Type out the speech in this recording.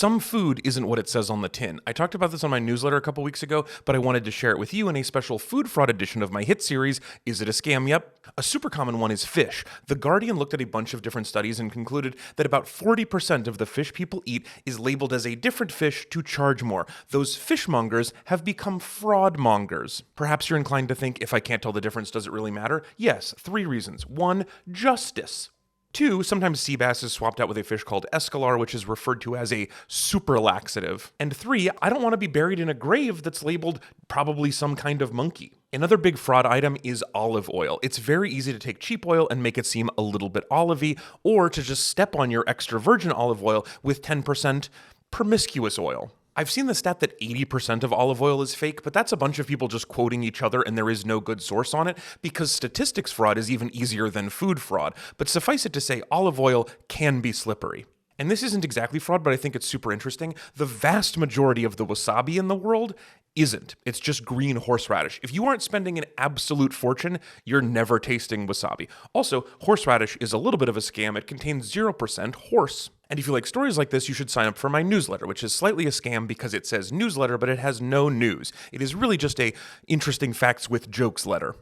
Some food isn't what it says on the tin. I talked about this on my newsletter a couple weeks ago, but I wanted to share it with you in a special food fraud edition of my hit series, Is It a Scam? Yep. A super common one is fish. The Guardian looked at a bunch of different studies and concluded that about 40% of the fish people eat is labeled as a different fish to charge more. Those fishmongers have become fraud mongers. Perhaps you're inclined to think, if I can't tell the difference, does it really matter? Yes, 3 reasons. 1, justice. 2, sometimes sea bass is swapped out with a fish called escalar, which is referred to as a super laxative. And 3, I don't want to be buried in a grave that's labeled probably some kind of monkey. Another big fraud item is olive oil. It's very easy to take cheap oil and make it seem a little bit olivey, or to just step on your extra virgin olive oil with 10% promiscuous oil. I've seen the stat that 80% of olive oil is fake, but that's a bunch of people just quoting each other and there is no good source on it, because statistics fraud is even easier than food fraud. But suffice it to say, olive oil can be slippery. And this isn't exactly fraud, but I think it's super interesting. The vast majority of the wasabi in the world isn't. It's just green horseradish. If you aren't spending an absolute fortune, you're never tasting wasabi. Also, horseradish is a little bit of a scam. It contains 0% horse. And if you like stories like this, you should sign up for my newsletter, which is slightly a scam because it says newsletter, but it has no news. It is really just a interesting facts with jokes letter.